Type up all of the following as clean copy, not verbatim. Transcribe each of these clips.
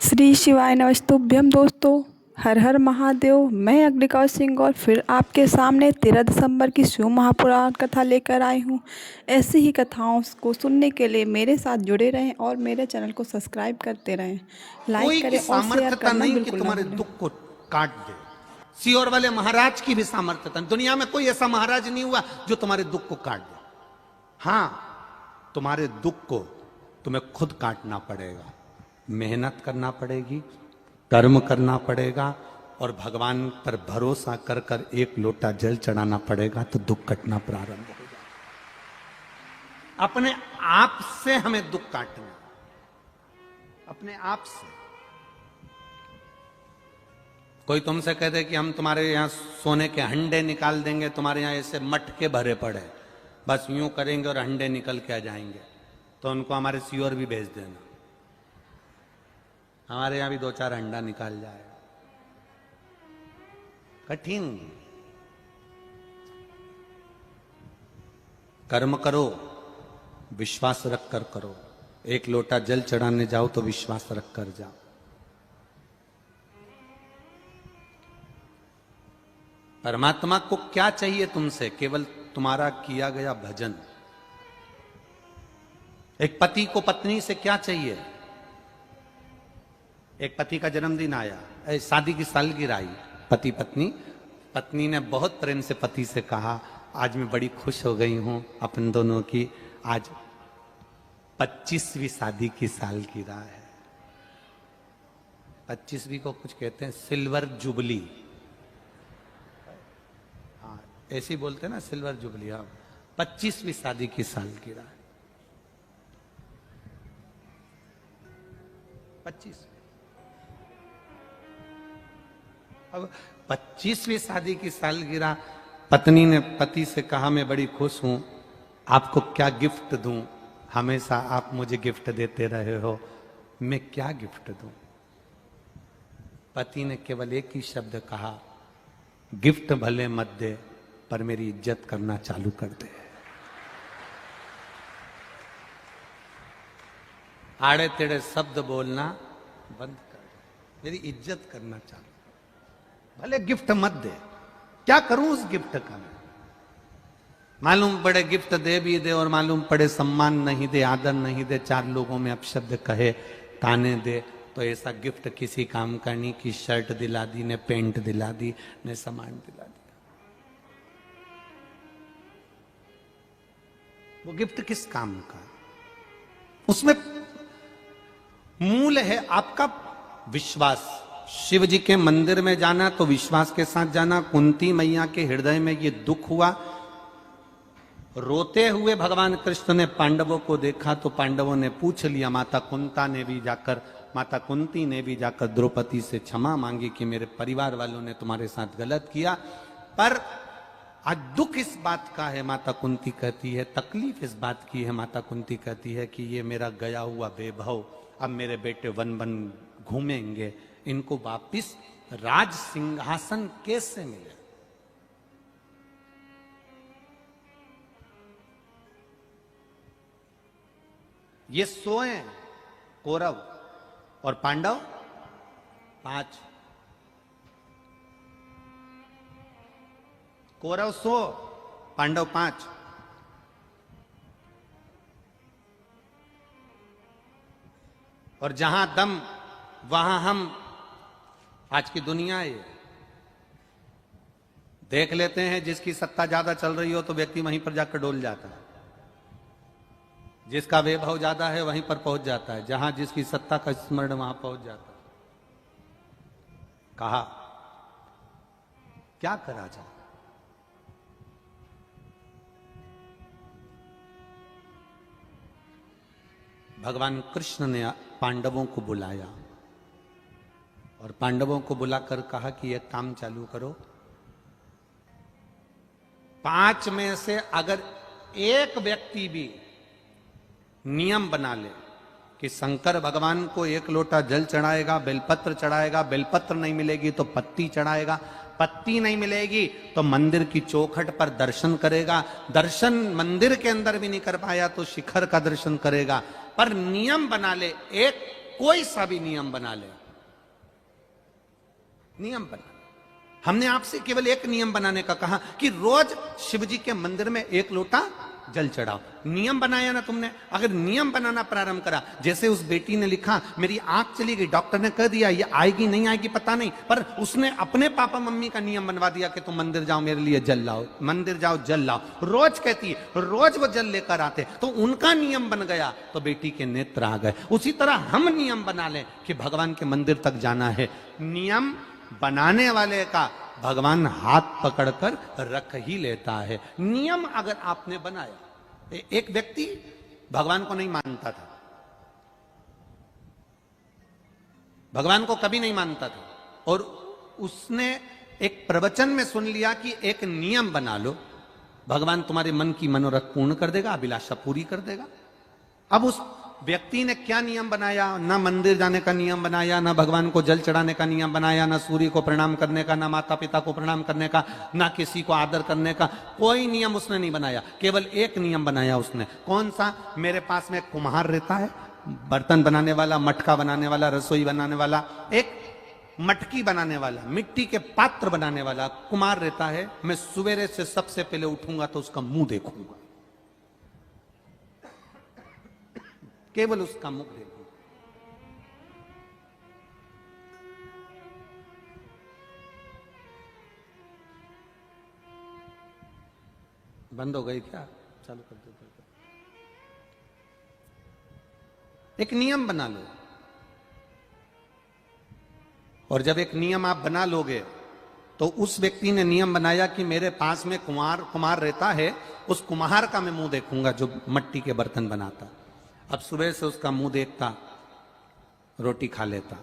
श्री शिवाय नमस्तुभ्यम दोस्तों। हर हर महादेव। मैं अग्निका सिंह और फिर आपके सामने 13 दिसंबर की शिव महापुराण कथा लेकर आई हूँ। ऐसी ही कथाओं को सुनने के लिए मेरे साथ जुड़े रहें और मेरे चैनल को सब्सक्राइब करते रहें, लाइक कोई की करें और शेयर सामर्थ्यता करना नहीं कि बिल्कुल ना तुम्हारे भूलें। दुख को काट दे। सीहोर वाले महाराज की भी सामर्थ्यता, दुनिया में कोई ऐसा महाराज नहीं हुआ जो तुम्हारे दुख को काट दे। हां, तुम्हारे दुख को तुम्हें खुद काटना पड़ेगा, मेहनत करना पड़ेगी, कर्म करना पड़ेगा और भगवान पर भरोसा कर कर एक लोटा जल चढ़ाना पड़ेगा, तो दुख कटना प्रारंभ हो जाएगा। अपने आप से हमें दुख काटना, अपने आप से। कोई तुमसे कह दे कि हम तुम्हारे यहां सोने के हंडे निकाल देंगे, तुम्हारे यहां ऐसे मटके भरे पड़े, बस यूं करेंगे और हंडे निकल के आ जाएंगे, तो उनको हमारे सीओर भी भेज देना, हमारे यहां भी 2-4 हंडा निकाल जाएगा। कठिन। कर्म करो, विश्वास रख कर करो। एक लोटा जल चढ़ाने जाओ तो विश्वास रख कर जाओ। परमात्मा को क्या चाहिए तुमसे? केवल तुम्हारा किया गया भजन। एक पति को पत्नी से क्या चाहिए? एक पति का जन्मदिन आया, शादी की सालगिरह आई, पति पत्नी, पत्नी ने बहुत प्रेम से पति से कहा, आज मैं बड़ी खुश हो गई हूं अपन दोनों की, आज 25वीं शादी की सालगिरह है। 25वीं को कुछ कहते हैं सिल्वर जुबली, हाँ ऐसे ही बोलते हैं ना, सिल्वर जुबली। हाँ, 25वीं शादी की सालगिरह है। 25। अब 25वीं शादी की सालगिरह, पत्नी ने पति से कहा, मैं बड़ी खुश हूं, आपको क्या गिफ्ट दूं? हमेशा आप मुझे गिफ्ट देते रहे हो, मैं क्या गिफ्ट दूं? पति ने केवल एक ही शब्द कहा, गिफ्ट भले मत दे पर मेरी इज्जत करना चालू कर दे। आड़े तेड़े शब्द बोलना बंद कर दे, मेरी इज्जत करना चालू। भले गिफ्ट मत दे, क्या करूं उस गिफ्ट का मैं? मालूम पड़े गिफ्ट दे भी दे और मालूम पड़े सम्मान नहीं दे, आदर नहीं दे, 4 लोगों में अपशब्द कहे, ताने दे, तो ऐसा गिफ्ट किसी काम का नहीं कि शर्ट दिला दी ने, पेंट दिला दी ने, सामान दिला दिया। वो गिफ्ट किस काम का? उसमें मूल है आपका विश्वास। शिव जी के मंदिर में जाना तो विश्वास के साथ जाना। कुंती मैया के हृदय में ये दुख हुआ, रोते हुए भगवान कृष्ण ने पांडवों को देखा तो पांडवों ने पूछ लिया, माता कुंती ने भी जाकर द्रौपदी से क्षमा मांगी कि मेरे परिवार वालों ने तुम्हारे साथ गलत किया। पर आज दुख इस बात का है, माता कुंती कहती है, तकलीफ इस बात की है, माता कुंती कहती है कि ये मेरा गया हुआ वैभव, अब मेरे बेटे वन वन घूमेंगे, इनको वापिस राज सिंहासन कैसे मिले? ये 100 हैं कौरव और पांडव 5। कौरव 100, पांडव 5। और जहां दम वहां हम। आज की दुनिया है, देख लेते हैं जिसकी सत्ता ज्यादा चल रही हो तो व्यक्ति वहीं पर जाकर डोल जाता है, जिसका वैभव ज्यादा है वहीं पर पहुंच जाता है, जहां जिसकी सत्ता का स्मरण वहां पहुंच जाता है। कहा क्या करा जाए? भगवान कृष्ण ने पांडवों को बुलाया और पांडवों को बुलाकर कहा कि यह काम चालू करो, 5 में से अगर एक व्यक्ति भी नियम बना ले कि शंकर भगवान को 1 लोटा जल चढ़ाएगा, बेलपत्र चढ़ाएगा, बेलपत्र नहीं मिलेगी तो पत्ती चढ़ाएगा, पत्ती नहीं मिलेगी तो मंदिर की चौखट पर दर्शन करेगा, दर्शन मंदिर के अंदर भी नहीं कर पाया तो शिखर का दर्शन करेगा, पर नियम बना ले, एक कोई सा भी नियम बना ले, नियम बना। हमने आपसे केवल एक नियम बनाने का कहा कि रोज शिव जी के मंदिर में 1 लोटा जल चढ़ाओ। नियम बनाया ना तुमने। अगर नियम बनाना प्रारंभ करा, जैसे उस बेटी ने लिखा मेरी आंख चली गई, डॉक्टर ने कह दिया ये आएगी नहीं आएगी पता नहीं, पर उसने अपने पापा मम्मी का नियम बनवा दिया कि तुम मंदिर जाओ मेरे लिए जल लाओ, मंदिर जाओ जल लाओ। रोज कहती है, रोज वो जल लेकर आते, तो उनका नियम बन गया, तो बेटी के नेत्र आ गए। उसी तरह हम नियम बना लें कि भगवान के मंदिर तक जाना है। नियम बनाने वाले का भगवान हाथ पकड़कर रख ही लेता है। नियम अगर आपने बनाया, एक व्यक्ति भगवान को नहीं मानता था, भगवान को कभी नहीं मानता था, और उसने एक प्रवचन में सुन लिया कि एक नियम बना लो, भगवान तुम्हारे मन की मनोरथ पूर्ण कर देगा, अभिलाषा पूरी कर देगा। अब उस व्यक्ति ने क्या नियम बनाया? ना मंदिर जाने का नियम बनाया, ना भगवान को जल चढ़ाने का नियम बनाया, ना सूर्य को प्रणाम करने का, ना माता पिता को प्रणाम करने का, ना किसी को आदर करने का, कोई नियम उसने नहीं बनाया। केवल एक नियम बनाया उसने। कौन सा? मेरे पास में कुम्हार रहता है, बर्तन बनाने वाला, मटका बनाने वाला, रसोई बनाने वाला, एक मटकी बनाने वाला, मिट्टी के पात्र बनाने वाला कुम्हार रहता है। मैं सवेरे से सबसे पहले उठूंगा तो उसका मुंह देखूंगा, केवल उसका मुख देखूंगा। बंद हो गई क्या? चालू कर दो। एक नियम बना लो, और जब एक नियम आप बना लोगे तो उस व्यक्ति ने नियम बनाया कि मेरे पास में कुम्हार रहता है, उस कुम्हार का मैं मुंह देखूंगा जो मट्टी के बर्तन बनाता। अब सुबह से उसका मुंह देखता, रोटी खा लेता।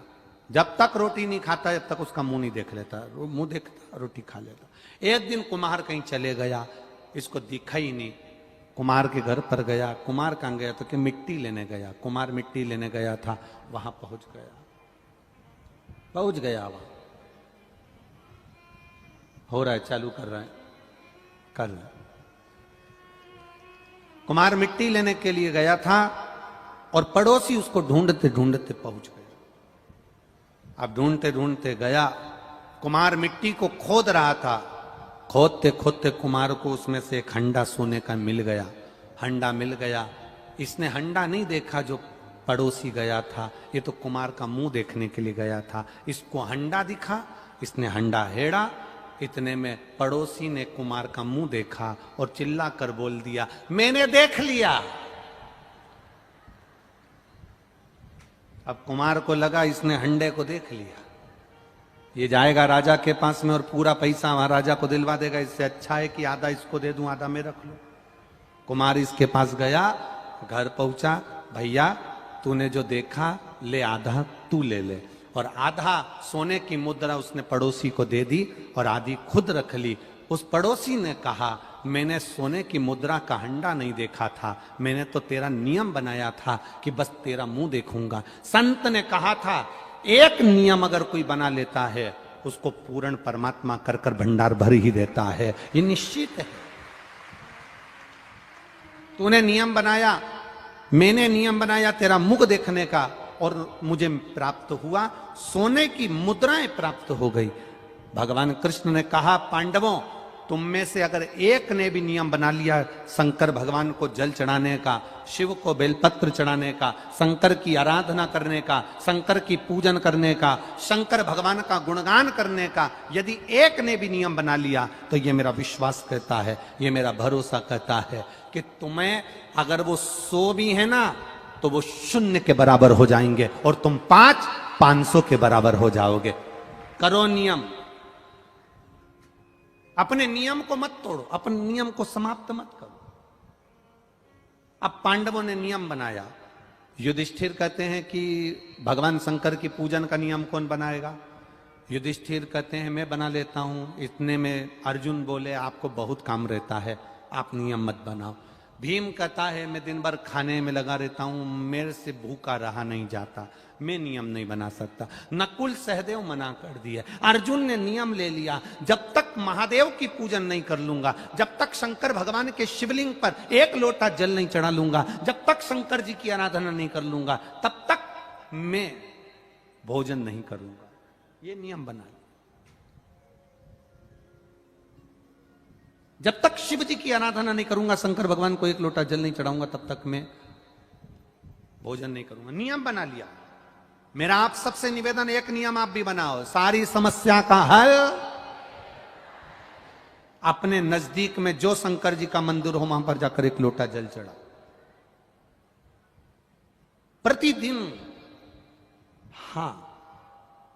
जब तक रोटी नहीं खाता जब तक उसका मुंह नहीं देख लेता, मुंह देखता, रोटी खा लेता। एक दिन कुम्हार कहीं चले गया, इसको दिखा ही नहीं। कुम्हार के घर पर गया। कुम्हार कहाँ गया? तो कि मिट्टी लेने गया। कुम्हार मिट्टी लेने गया था, वहां पहुंच गया वहां हो रहा है, चालू कर रहा है, कर रहा है। कुम्हार मिट्टी लेने के लिए गया था और पड़ोसी उसको ढूंढते ढूंढते पहुंच गया। अब ढूंढते ढूंढते गया, कुम्हार मिट्टी को खोद रहा था। खोदते खोदते कुम्हार को उसमें से एक हंडा सोने का मिल गया। हंडा मिल गया। इसने हंडा नहीं देखा जो पड़ोसी गया था, ये तो कुम्हार का मुंह देखने के लिए गया था। इसको हंडा दिखा, इसने हंडा हेड़ा। इतने में पड़ोसी ने कुम्हार का मुंह देखा और चिल्ला कर बोल दिया, मैंने देख लिया। अब कुम्हार को लगा इसने हंडे को देख लिया, ये जाएगा राजा के पास में और पूरा पैसा वहां राजा को दिलवा देगा। इससे अच्छा है कि आधा इसको दे दूं, आधा मैं रख लूं। कुम्हार इसके पास गया, घर पहुंचा, भैया तूने जो देखा ले, आधा तू ले ले। और आधा सोने की मुद्रा उसने पड़ोसी को दे दी और आधी खुद रख ली। उस पड़ोसी ने कहा, मैंने सोने की मुद्रा का हंडा नहीं देखा था, मैंने तो तेरा नियम बनाया था कि बस तेरा मुंह देखूंगा। संत ने कहा था, एक नियम अगर कोई बना लेता है उसको पूर्ण परमात्मा कर कर भंडार भर ही देता है, ये निश्चित है। तूने नियम बनाया, मैंने नियम बनाया तेरा मुख देखने का, और मुझे प्राप्त हुआ, सोने की मुद्राएं प्राप्त हो गई। भगवान कृष्ण ने कहा, पांडवों तुम में से अगर एक ने भी नियम बना लिया शंकर भगवान को जल चढ़ाने का, शिव को बेलपत्र चढ़ाने का, शंकर की आराधना करने का, शंकर की पूजन करने का, शंकर भगवान का गुणगान करने का, यदि एक ने भी नियम बना लिया तो ये मेरा विश्वास कहता है, ये मेरा भरोसा कहता है कि तुम्हें अगर वो 100 भी है ना तो वो 0 के बराबर हो जाएंगे और तुम 500 के बराबर हो जाओगे। करो नियम, अपने नियम को मत तोड़ो, अपने नियम को समाप्त मत करो। अब पांडवों ने नियम बनाया। युधिष्ठिर कहते हैं कि भगवान शंकर की पूजन का नियम कौन बनाएगा? युधिष्ठिर कहते हैं मैं बना लेता हूं। इतने में अर्जुन बोले, आपको बहुत काम रहता है, आप नियम मत बनाओ। भीम कहता है मैं दिन भर खाने में लगा रहता हूं, मेरे से भूखा रहा नहीं जाता, मैं नियम नहीं बना सकता। नकुल सहदेव मना कर दिया। अर्जुन ने नियम ले लिया, जब तक महादेव की पूजन नहीं कर लूंगा, जब तक शंकर भगवान के शिवलिंग पर 1 लोटा जल नहीं चढ़ा लूंगा, जब तक शंकर जी की आराधना नहीं कर लूंगा, तब तक मैं भोजन नहीं करूंगा। ये नियम बना लिया। जब तक शिव जी की आराधना नहीं करूंगा, शंकर भगवान को एक लोटा जल नहीं चढ़ाऊंगा, तब तक मैं भोजन नहीं करूंगा। नियम बना लिया। मेरा आप सबसे निवेदन, एक नियम आप भी बनाओ, सारी समस्या का हल अपने नजदीक में जो शंकर जी का मंदिर हो वहां पर जाकर एक लोटा जल चढ़ाओ प्रतिदिन। हां,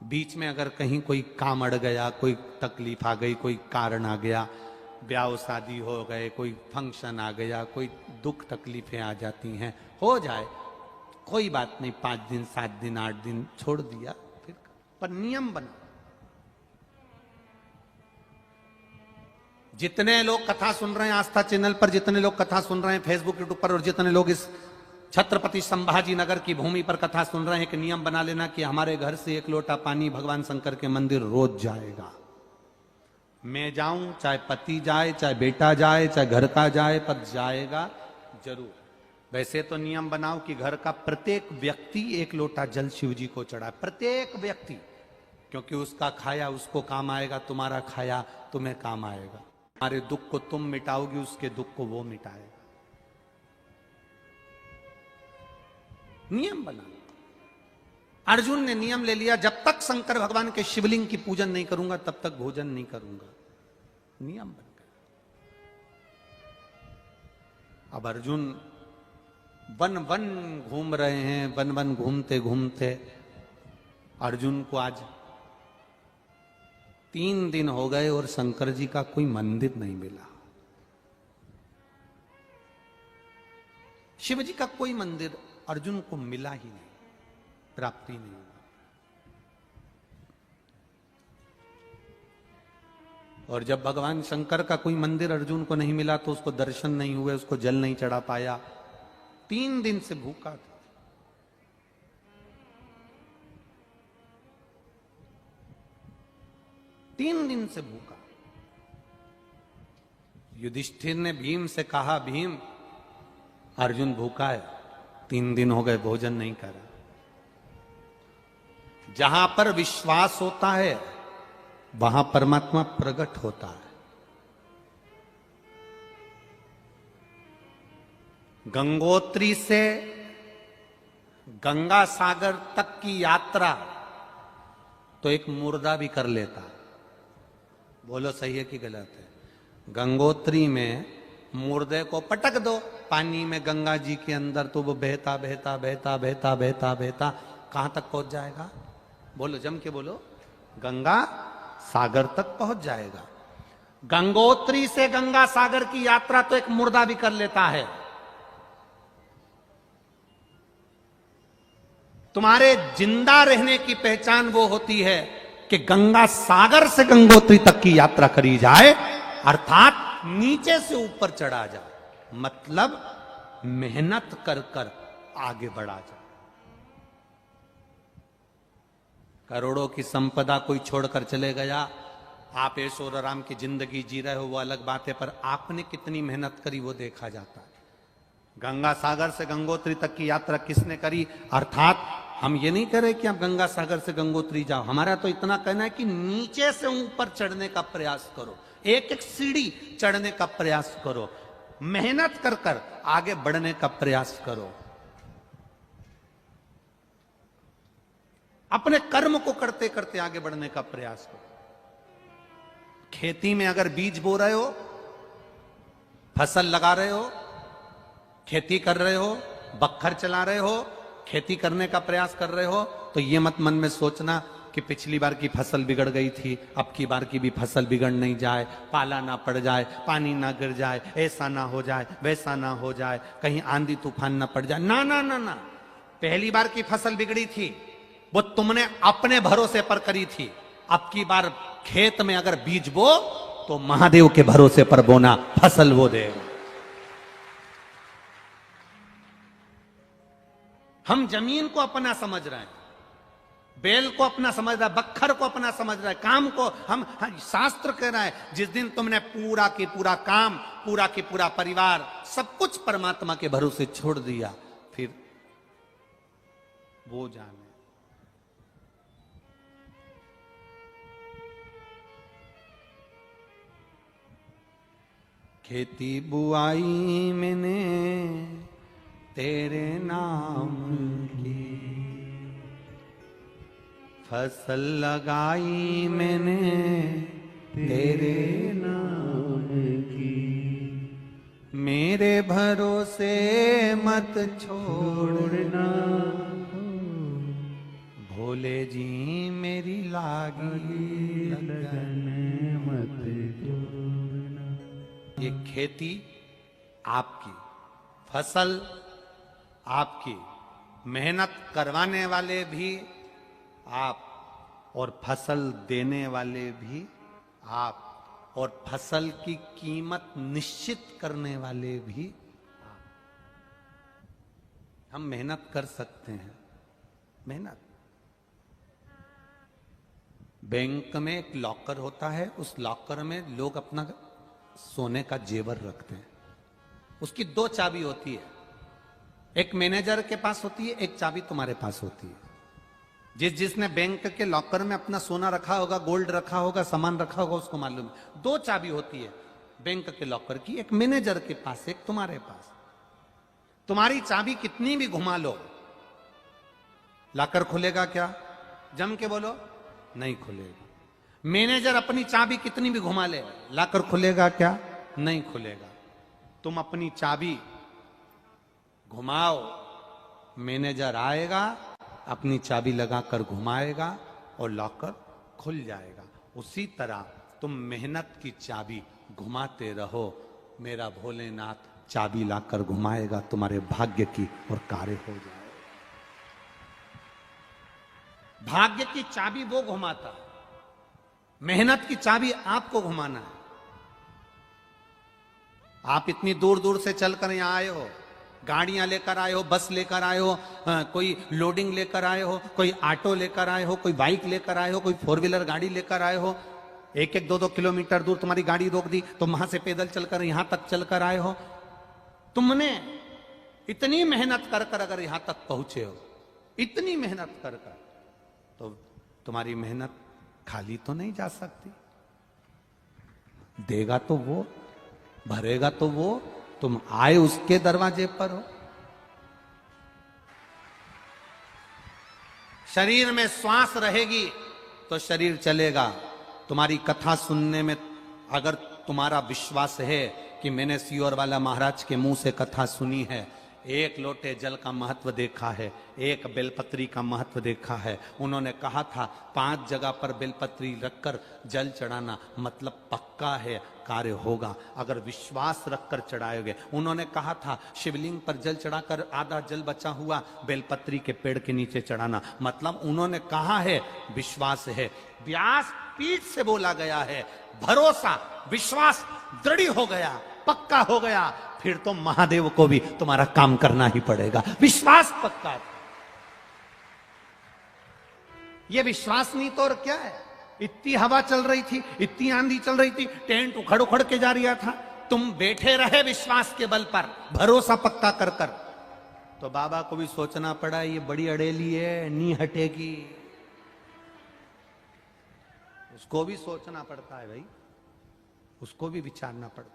बीच में अगर कहीं कोई काम अड़ गया, कोई तकलीफ आ गई, कोई कारण आ गया, ब्याह शादी हो गए, कोई फंक्शन आ गया, कोई दुख तकलीफें आ जाती हैं, हो जाए, कोई बात नहीं, 5 दिन 7 दिन 8 दिन छोड़ दिया, फिर पर नियम बना। जितने लोग कथा सुन रहे हैं आस्था चैनल पर, जितने लोग कथा सुन रहे हैं फेसबुक यूट्यूब पर, और जितने लोग इस छत्रपति संभाजी नगर की भूमि पर कथा सुन रहे हैं, कि नियम बना लेना कि हमारे घर से एक लोटा पानी भगवान शंकर के मंदिर रोज जाएगा। मैं जाऊं, चाहे पति जाए, चाहे बेटा जाए, चाहे घर का जाए, पर जाएगा जरूर। वैसे तो नियम बनाओ कि घर का प्रत्येक व्यक्ति एक लोटा जल शिव जी को चढ़ाए, प्रत्येक व्यक्ति, क्योंकि उसका खाया उसको काम आएगा, तुम्हारा खाया तुम्हें काम आएगा। तुम्हारे दुख को तुम मिटाओगी, उसके दुख को वो मिटाएगा। नियम बना। अर्जुन ने नियम ले लिया, जब तक शंकर भगवान के शिवलिंग की पूजन नहीं करूंगा तब तक भोजन नहीं करूंगा। नियम बन गया। अब अर्जुन वन वन घूम रहे हैं, वन वन घूमते घूमते अर्जुन को आज 3 दिन हो गए और शंकर जी का कोई मंदिर नहीं मिला। शिव जी का कोई मंदिर अर्जुन को मिला ही नहीं, प्राप्ति नहीं हुआ। और जब भगवान शंकर का कोई मंदिर अर्जुन को नहीं मिला तो उसको दर्शन नहीं हुए, उसको जल नहीं चढ़ा पाया, 3 दिन से भूखा था। तीन दिन से भूखा। युधिष्ठिर ने भीम से कहा, भीम अर्जुन भूखा है, 3 दिन हो गए भोजन नहीं करा। जहां पर विश्वास होता है वहां परमात्मा प्रकट होता है। गंगोत्री से गंगा सागर तक की यात्रा तो एक मुर्दा भी कर लेता। बोलो सही है कि गलत है? गंगोत्री में मुर्दे को पटक दो पानी में गंगा जी के अंदर, तो वो बहता बहता बहता बहता बहता बहता कहां तक पहुंच जाएगा? बोलो, जम के बोलो, गंगा सागर तक पहुंच जाएगा। गंगोत्री से गंगा सागर की यात्रा तो एक मुर्दा भी कर लेता है। तुम्हारे जिंदा रहने की पहचान वो होती है कि गंगा सागर से गंगोत्री तक की यात्रा करी जाए, अर्थात नीचे से ऊपर चढ़ा जाए, मतलब मेहनत कर कर आगे बढ़ा जाए। करोड़ों की संपदा कोई छोड़कर चले गया, आप ऐशो और आराम की जिंदगी जी रहे हो, वो अलग बात है, पर आपने कितनी मेहनत करी वो देखा जाता है। गंगा सागर से गंगोत्री तक की यात्रा किसने करी? अर्थात हम ये नहीं कह रहे कि आप गंगा सागर से गंगोत्री जाओ, हमारा तो इतना कहना है कि नीचे से ऊपर चढ़ने का प्रयास करो, एक एक सीढ़ी चढ़ने का प्रयास करो, मेहनत कर कर आगे बढ़ने का प्रयास करो। अपने कर्म को करते करते आगे बढ़ने का प्रयास करो। खेती में अगर बीज बो रहे हो, फसल लगा रहे हो, खेती कर रहे हो, बखर चला रहे हो, खेती करने का प्रयास कर रहे हो, तो ये मत मन में सोचना कि पिछली बार की फसल बिगड़ गई थी, अब की बार की भी फसल बिगड़ नहीं जाए, पाला ना पड़ जाए, पानी ना गिर जाए, ऐसा ना हो जाए, वैसा ना हो जाए, कहीं आंधी तूफान ना पड़ जाए। ना ना ना ना, पहली बार की फसल बिगड़ी थी, वो तुमने अपने भरोसे पर करी थी। अब की बार खेत में अगर बीज बो तो महादेव के भरोसे पर बोना, फसल वो देगा। हम जमीन को अपना समझ रहे हैं, बेल को अपना समझ रहा है, बखर को अपना समझ रहा है, काम को हम शास्त्र कह रहा है, जिस दिन तुमने पूरा की पूरा काम, पूरा की पूरा परिवार, सब कुछ परमात्मा के भरोसे छोड़ दिया, फिर वो जाने। खेती बुआई मैंने तेरे नाम की, फसल लगाई मैंने तेरे नाम की, मेरे भरोसे मत छोड़ना, भोले जी मेरी लागी लगन मत छोड़ना। ये खेती आपकी, फसल आपकी, मेहनत करवाने वाले भी आप और फसल देने वाले भी आप, और फसल की कीमत निश्चित करने वाले भी आप। हम मेहनत कर सकते हैं, मेहनत। बैंक में एक लॉकर होता है, उस लॉकर में लोग अपना सोने का जेवर रखते हैं। उसकी दो चाबी होती है, एक मैनेजर के पास होती है, एक चाबी तुम्हारे पास होती है। जिसने बैंक के लॉकर में अपना सोना रखा होगा, गोल्ड रखा होगा, सामान रखा होगा, उसको मालूम है। दो चाबी होती है बैंक के लॉकर की, एक मैनेजर के पास, एक तुम्हारे पास। तुम्हारी चाबी कितनी भी घुमा लो, लॉकर खुलेगा क्या? जम के बोलो, नहीं खुलेगा। मैनेजर अपनी चाबी कितनी भी घुमा ले, लॉकर खुलेगा क्या? नहीं खुलेगा। तुम अपनी चाबी घुमाओ, मैनेजर आएगा, अपनी चाबी लगाकर घुमाएगा और लॉकर खुल जाएगा। उसी तरह तुम मेहनत की चाबी घुमाते रहो, मेरा भोलेनाथ चाबी लाकर घुमाएगा तुम्हारे भाग्य की, और कार्य हो जाएगा। भाग्य की चाबी वो घुमाता है, मेहनत की चाबी आपको घुमाना है। आप इतनी दूर दूर से चलकर यहां आए हो, गाड़ियां लेकर आए हो, बस लेकर आए हो, कोई लोडिंग लेकर आए हो, कोई ऑटो लेकर आए हो, कोई बाइक लेकर आए हो, कोई फोर व्हीलर गाड़ी लेकर आए हो। एक एक दो दो किलोमीटर दूर तुम्हारी गाड़ी रोक दी तो वहां से पैदल चलकर यहां तक चलकर आए हो। तुमने इतनी मेहनत कर कर अगर यहां तक पहुंचे हो, इतनी मेहनत कर कर, तो तुम्हारी मेहनत खाली तो नहीं जा सकती। देगा तो वो, भरेगा तो वो, तुम आए उसके दरवाजे पर हो। शरीर में श्वास रहेगी तो शरीर चलेगा। तुम्हारी कथा सुनने में अगर तुम्हारा विश्वास है कि मैंने सियोर वाला महाराज के मुंह से कथा सुनी है, एक लोटे जल का महत्व देखा है, एक बेलपत्री का महत्व देखा है। उन्होंने कहा था 5 जगह पर बेलपत्री रखकर जल चढ़ाना, मतलब पक्का है कार्य होगा अगर विश्वास रखकर चढ़ाओगे। उन्होंने कहा था शिवलिंग पर जल चढ़ाकर आधा जल बचा हुआ बेलपत्री के पेड़ के नीचे चढ़ाना, मतलब उन्होंने कहा है विश्वास है। व्यास पीठ से बोला गया है, भरोसा विश्वास दृढ़ हो गया, पक्का हो गया, फिर तो महादेव को भी तुम्हारा काम करना ही पड़ेगा। विश्वास पक्का है। ये विश्वास नहीं तो और क्या है? इतनी हवा चल रही थी, इतनी आंधी चल रही थी, टेंट उखड़ उखड़ के जा रहा था, तुम बैठे रहे विश्वास के बल पर, भरोसा पक्का कर कर। तो बाबा को भी सोचना पड़ा, ये बड़ी अड़ेली है, नहीं हटेगी। उसको भी सोचना पड़ता है भाई, उसको भी विचारना पड़ता है।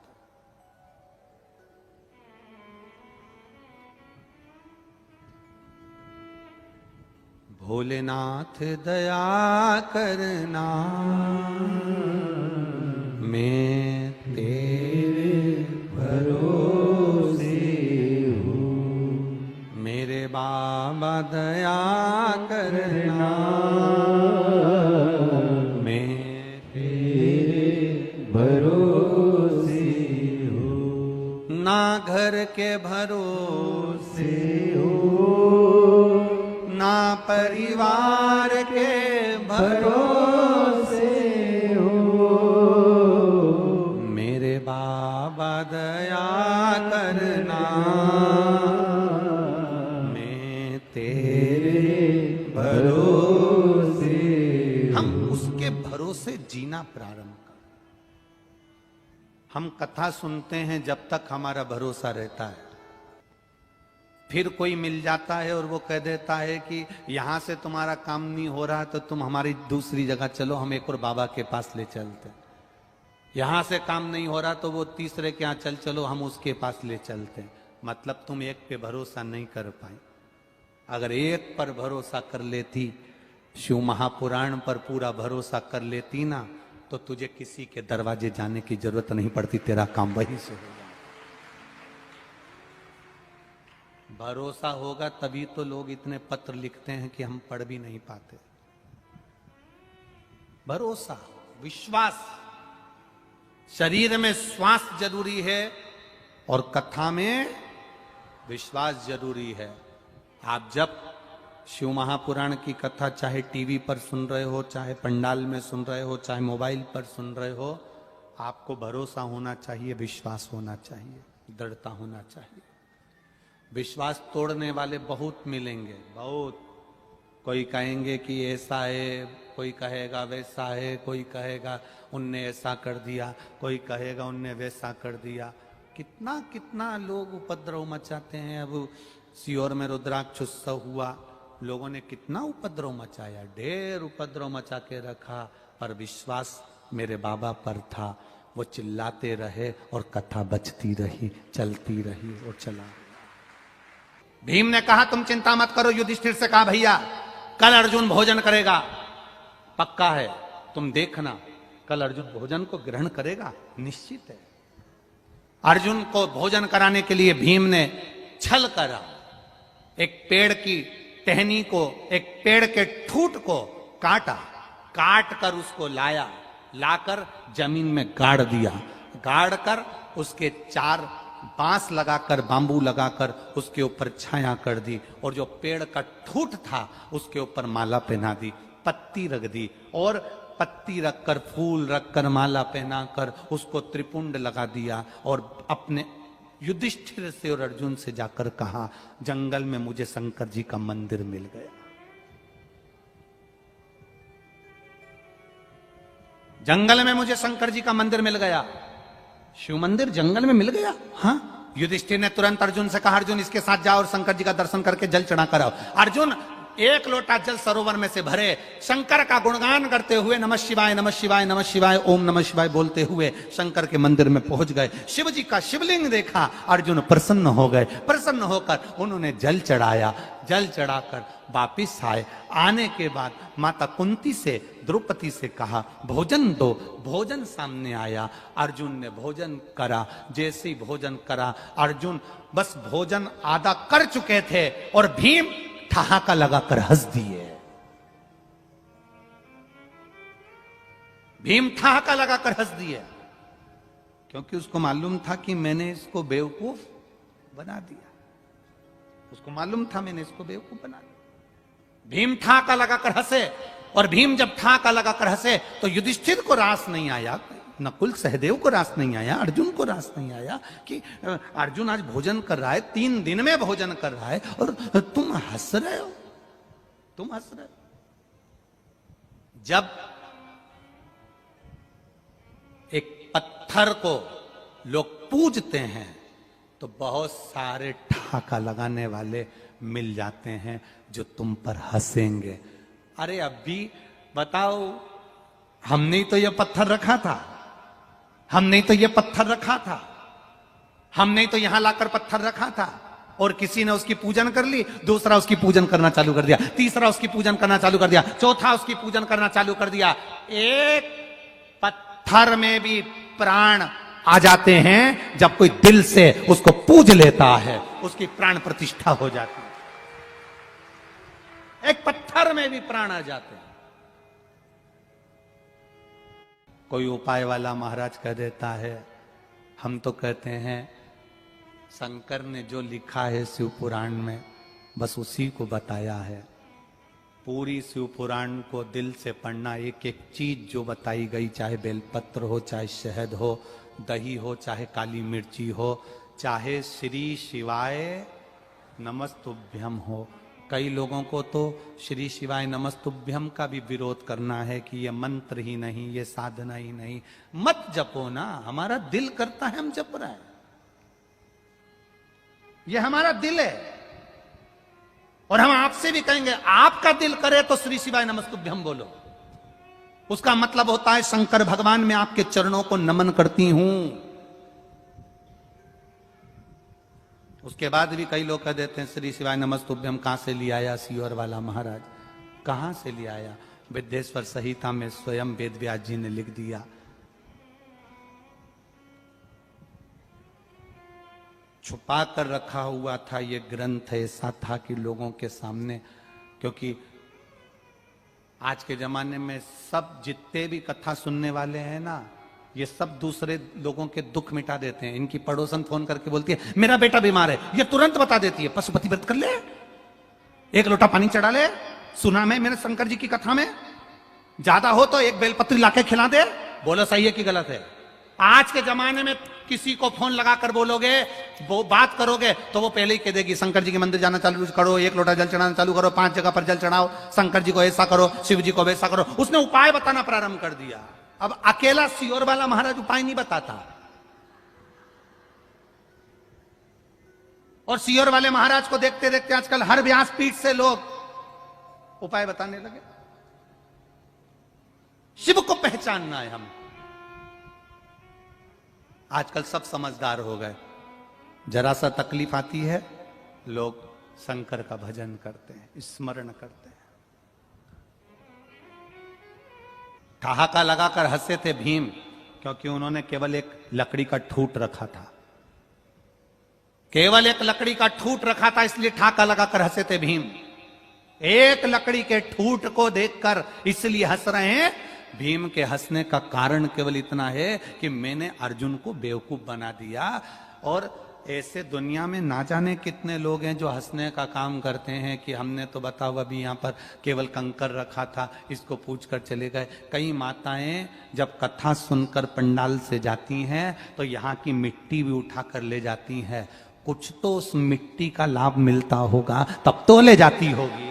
भोलेनाथ दया करना, मैं तेरे भरोसे हूँ। मेरे बाबा दया करना, मैं तेरे भरोसे हूँ। ना घर के भरोसे हो, ना परिवार के भरोसे हो, मेरे बाबा दया करना, मैं तेरे भरोसे। हम उसके भरोसे जीना प्रारंभ कर। हम कथा सुनते हैं जब तक हमारा भरोसा रहता है, फिर कोई मिल जाता है और वो कह देता है कि यहां से तुम्हारा काम नहीं हो रहा तो तुम हमारी दूसरी जगह चलो, हम एक और बाबा के पास ले चलते। यहां से काम नहीं हो रहा तो वो तीसरे के यहां चल चलो, हम उसके पास ले चलते हैं। मतलब तुम एक पे भरोसा नहीं कर पाए। अगर एक पर भरोसा कर लेती, शिव महापुराण पर पूरा भरोसा कर लेती ना, तो तुझे किसी के दरवाजे जाने की जरूरत नहीं पड़ती, तेरा काम वहीं से होगा। भरोसा होगा तभी तो लोग इतने पत्र लिखते हैं कि हम पढ़ भी नहीं पाते। भरोसा, विश्वास। शरीर में श्वास जरूरी है और कथा में विश्वास जरूरी है। आप जब शिव महापुराण की कथा चाहे टीवी पर सुन रहे हो, चाहे पंडाल में सुन रहे हो, चाहे मोबाइल पर सुन रहे हो, आपको भरोसा होना चाहिए, विश्वास होना चाहिए, दृढ़ता होना चाहिए। विश्वास तोड़ने वाले बहुत मिलेंगे, बहुत। कोई कहेंगे कि ऐसा है, कोई कहेगा वैसा है, कोई कहेगा उनने ऐसा कर दिया, कोई कहेगा उनने वैसा कर दिया। कितना कितना लोग उपद्रव मचाते हैं। अब सीहोर में रुद्राक्ष उत्सव हुआ, लोगों ने कितना उपद्रव मचाया, ढेर उपद्रव मचा के रखा, पर विश्वास मेरे बाबा पर था। वो चिल्लाते रहे और कथा बचती रही, चलती रही और चला। भीम ने कहा तुम चिंता मत करो। युधिष्ठिर से कहा भैया कल अर्जुन भोजन करेगा, पक्का है, तुम देखना कल अर्जुन भोजन को ग्रहण करेगा, निश्चित है। अर्जुन को भोजन कराने के लिए भीम ने छल करा। एक पेड़ की टहनी को, एक पेड़ के ठूट को काटा, काट कर उसको लाया, लाकर जमीन में गाड़ दिया, गाड़ कर उसके 4 बांस लगाकर, बांबू लगाकर उसके ऊपर छाया कर दी, और जो पेड़ का ठूट था उसके ऊपर माला पहना दी, पत्ती रख दी, और पत्ती रखकर, फूल रखकर, माला पहनाकर उसको त्रिपुंड लगा दिया, और अपने युधिष्ठिर से और अर्जुन से जाकर कहा जंगल में मुझे शंकर जी का मंदिर मिल गया। जंगल में मुझे शंकर जी का मंदिर मिल गया। शिव मंदिर जंगल में मिल गया। हाँ, युधिष्ठिर ने तुरंत अर्जुन से कहा अर्जुन इसके साथ जाओ और शंकर जी का दर्शन करके जल चढ़ा कर आओ। अर्जुन 1 लोटा जल सरोवर में से भरे, शंकर का गुणगान करते हुए नमः शिवाय नमः शिवाय नमः शिवाय ओम नमः शिवाय बोलते हुए शंकर के मंदिर में पहुंच गए। शिव जी का शिवलिंग देखा, अर्जुन प्रसन्न हो गए। प्रसन्न होकर उन्होंने जल चढ़ाया, जल चढ़ाकर वापिस आए। आने के बाद माता कुंती से, द्रौपदी से कहा भोजन दो। भोजन सामने आया, अर्जुन ने भोजन करा। जैसे ही भोजन करा, अर्जुन बस भोजन आधा कर चुके थे और भीम ठहाका लगाकर हंस दिए। भीम ठहाका लगाकर हंस दिए, क्योंकि उसको मालूम था कि मैंने इसको बेवकूफ बना दिया। उसको मालूम था मैंने इसको बेवकूफ बना दिया। भीम ठहाका लगाकर हंसे, और भीम जब ठहाका लगाकर हंसे तो युधिष्ठिर को रास नहीं आया, नकुल सहदेव को रास नहीं आया, अर्जुन को रास नहीं आया कि अर्जुन आज भोजन कर रहा है, 3 दिन में भोजन कर रहा है और तुम हंस रहे हो, तुम हंस रहे हो। जब एक पत्थर को लोग पूजते हैं तो बहुत सारे ठहाका लगाने वाले मिल जाते हैं जो तुम पर हंसेंगे। अरे अभी बताओ, हमने ही तो यह पत्थर रखा था, हमने तो ये पत्थर रखा था, हमने तो यहां लाकर पत्थर रखा था, और किसी ने उसकी पूजन कर ली, दूसरा उसकी पूजन करना चालू कर दिया, तीसरा उसकी पूजन करना चालू कर दिया, चौथा उसकी पूजन करना चालू कर दिया। एक पत्थर में भी प्राण आ जाते हैं जब कोई दिल से उसको पूज लेता है, उसकी प्राण प्रतिष्ठा हो जाती है। एक पत्थर में भी प्राण आ जाते हैं। कोई उपाय वाला महाराज कह देता है, हम तो कहते हैं शंकर ने जो लिखा है शिव पुराण में बस उसी को बताया है। पूरी शिव पुराण को दिल से पढ़ना, एक एक चीज जो बताई गई, चाहे बेलपत्र हो, चाहे शहद हो, दही हो, चाहे काली मिर्ची हो, चाहे श्री शिवाय नमस्तुभ्यम हो। कई लोगों को तो श्री शिवाय नमस्तुभ्यम का भी विरोध करना है कि ये मंत्र ही नहीं, ये साधना ही नहीं। मत जपो ना, हमारा दिल करता है हम जप रहे हैं, ये हमारा दिल है। और हम आपसे भी कहेंगे आपका दिल करे तो श्री शिवाय नमस्तुभ्यम बोलो, उसका मतलब होता है शंकर भगवान मैं आपके चरणों को नमन करती हूं। उसके बाद भी कई लोग कह देते हैं श्री शिवाय नमस्तुभ्यम कहां से ले आया सीहोर वाला महाराज, कहां से ले आया? विद्येश्वर संहिता में स्वयं वेद व्यास जी ने लिख दिया। छुपा कर रखा हुआ था ये ग्रंथ, ऐसा था कि लोगों के सामने, क्योंकि आज के जमाने में सब जितने भी कथा सुनने वाले हैं ना, ये सब दूसरे लोगों के दुख मिटा देते हैं। इनकी पड़ोसन फोन करके बोलती है मेरा बेटा बीमार है, ये तुरंत बता देती है पशुपति व्रत कर ले, एक लोटा पानी चढ़ा ले, सुना मैं मेरे शंकर जी की कथा में, ज्यादा हो तो एक बेलपत्री लाके खिला दे। बोलो सही है कि गलत है? आज के जमाने में किसी को फोन लगाकर बोलोगे, वो बात करोगे तो वो पहले ही कह देगी शंकर जी के मंदिर जाना चालू करो, एक लोटा जल चढ़ाना चालू करो, 5 जगह पर जल चढ़ाओ, शंकर जी को ऐसा करो, शिव जी को वैसा करो। उसने उपाय बताना प्रारंभ कर दिया। अब अकेला सीहोर वाला महाराज उपाय नहीं बताता, और सीहोर वाले महाराज को देखते देखते आजकल हर व्यासपीठ से लोग उपाय बताने लगे। शिव को पहचानना है हम। आजकल सब समझदार हो गए, जरा सा तकलीफ आती है लोग शंकर का भजन करते हैं, स्मरण करते हैं। ठहाका लगाकर हंसे थे भीम, क्योंकि उन्होंने केवल एक लकड़ी का ठूट रखा था, केवल एक लकड़ी का ठूट रखा था, इसलिए ठहाका लगाकर हंसे थे भीम। एक लकड़ी के ठूट को देखकर इसलिए हंस रहे हैं। भीम के हंसने का कारण केवल इतना है कि मैंने अर्जुन को बेवकूफ बना दिया। और ऐसे दुनिया में ना जाने कितने लोग हैं जो हंसने का काम करते हैं कि हमने तो बताओ अभी यहाँ पर केवल कंकर रखा था, इसको पूछ कर चले गए। कई माताएं जब कथा सुनकर पंडाल से जाती हैं तो यहाँ की मिट्टी भी उठा कर ले जाती हैं। कुछ तो उस मिट्टी का लाभ मिलता होगा, तब तो ले जाती होगी।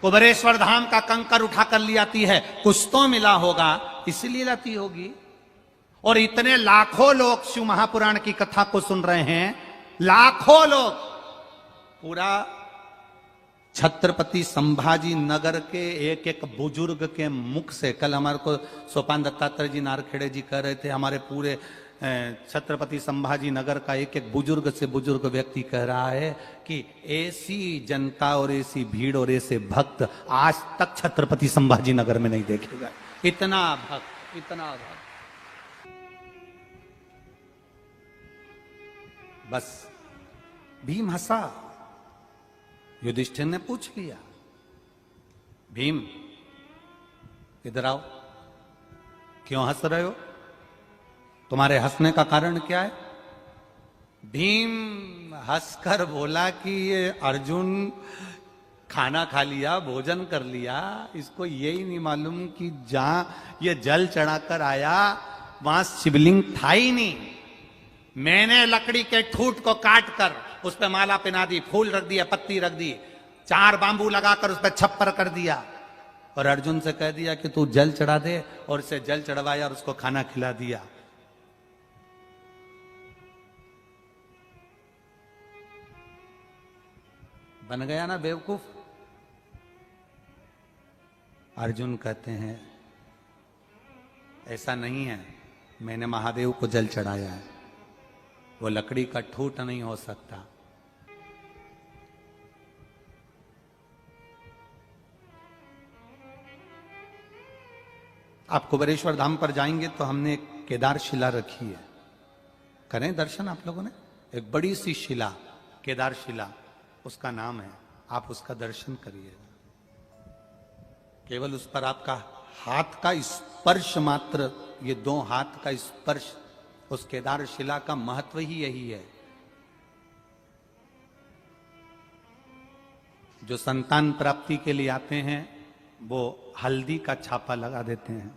कुबेरेश्वर धाम का कंकर उठाकर ले आती है, कुछ तो मिला होगा, इसलिए लाती होगी। और इतने लाखों लोग शिव महापुराण की कथा को सुन रहे हैं, लाखों लोग। पूरा छत्रपति संभाजी नगर के एक एक बुजुर्ग के मुख से, कल हमारे को सोपान दत्तात्रेय जी नारखेड़े जी कह रहे थे, हमारे पूरे छत्रपति संभाजी नगर का एक एक बुजुर्ग से बुजुर्ग व्यक्ति कह रहा है कि ऐसी जनता और ऐसी भीड़ और ऐसे भक्त आज तक छत्रपति संभाजी नगर में नहीं देखेगा। इतना भक्त, इतना भक्त। बस भीम हंसा। युधिष्ठिर ने पूछ लिया, भीम इधर आओ, क्यों हंस रहे हो? तुम्हारे हंसने का कारण क्या है? भीम हंसकर बोला कि ये अर्जुन खाना खा लिया, भोजन कर लिया, इसको यही नहीं मालूम कि जहां ये जल चढ़ाकर आया वहां शिवलिंग था ही नहीं। मैंने लकड़ी के ठूट को काट कर उस पर माला पहना दी, फूल रख दिया, पत्ती रख दी, 4 बांबू लगाकर उस पर छप्पर कर दिया, और अर्जुन से कह दिया कि तू जल चढ़ा दे, और उसे जल चढ़वाया और उसको खाना खिला दिया। बन गया ना बेवकूफ? अर्जुन कहते हैं ऐसा नहीं है, मैंने महादेव को जल चढ़ाया है, वो लकड़ी का ठूट नहीं हो सकता। आप कुबेरेश्वर धाम पर जाएंगे तो हमने एक केदार शिला रखी है, करें दर्शन आप लोगों ने। एक बड़ी सी शिला, केदार शिला उसका नाम है, आप उसका दर्शन करिएगा। केवल उस पर आपका हाथ का स्पर्श मात्र, ये 2 हाथ का स्पर्श, उस केदार शिला का महत्व ही यही है। जो संतान प्राप्ति के लिए आते हैं वो हल्दी का छापा लगा देते हैं,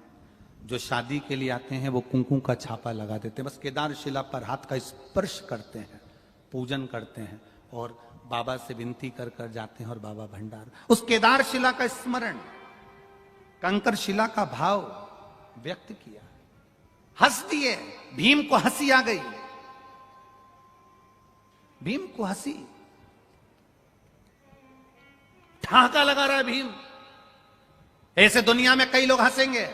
जो शादी के लिए आते हैं वो कुंकुम का छापा लगा देते हैं। बस केदार शिला पर हाथ का स्पर्श करते हैं, पूजन करते हैं और बाबा से विनती कर कर जाते हैं, और बाबा भंडार। उस केदार शिला का स्मरण, कंकर शिला का भाव व्यक्त किया। हंस दिए, भीम को हंसी आ गई, भीम को हंसी, ठहाका लगा रहा है भीम। ऐसे दुनिया में कई लोग हंसेंगे।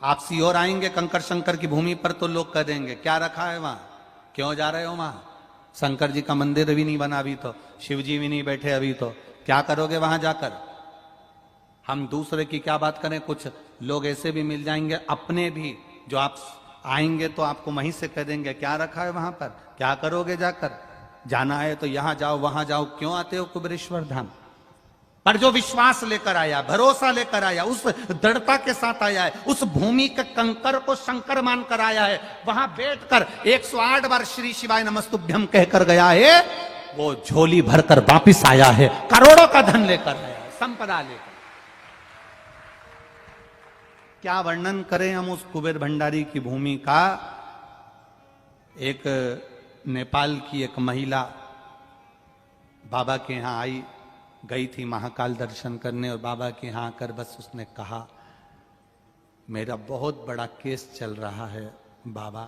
आप सीहोर आएंगे कंकर शंकर की भूमि पर तो लोग कह देंगे क्या रखा है वहां, क्यों जा रहे हो वहां, शंकर जी का मंदिर भी नहीं बना अभी तो, शिव जी भी नहीं बैठे अभी तो, क्या करोगे वहां जाकर। हम दूसरे की क्या बात करें, कुछ लोग ऐसे भी मिल जाएंगे अपने भी, जो आप आएंगे तो आपको वहीं से कह देंगे क्या रखा है वहां पर, क्या करोगे जाकर, जाना है तो यहां जाओ वहां जाओ, क्यों आते हो कुबेरेश्वर धाम। पर जो विश्वास लेकर आया, भरोसा लेकर आया, उस दृढ़ता के साथ आया है, उस भूमि के कंकर को शंकर मानकर आया है, वहां बैठकर 108 बार श्री शिवाय नमस्तुभ्यम कहकर गया है, वो झोली भरकर वापिस आया है, करोड़ों का धन लेकर आया है, संपदा लेकर। क्या वर्णन करें हम उस कुबेर भंडारी की भूमि का। एक नेपाल की एक महिला बाबा के यहां आई, गई थी महाकाल दर्शन करने, और बाबा के यहां आकर बस उसने कहा मेरा बहुत बड़ा केस चल रहा है बाबा,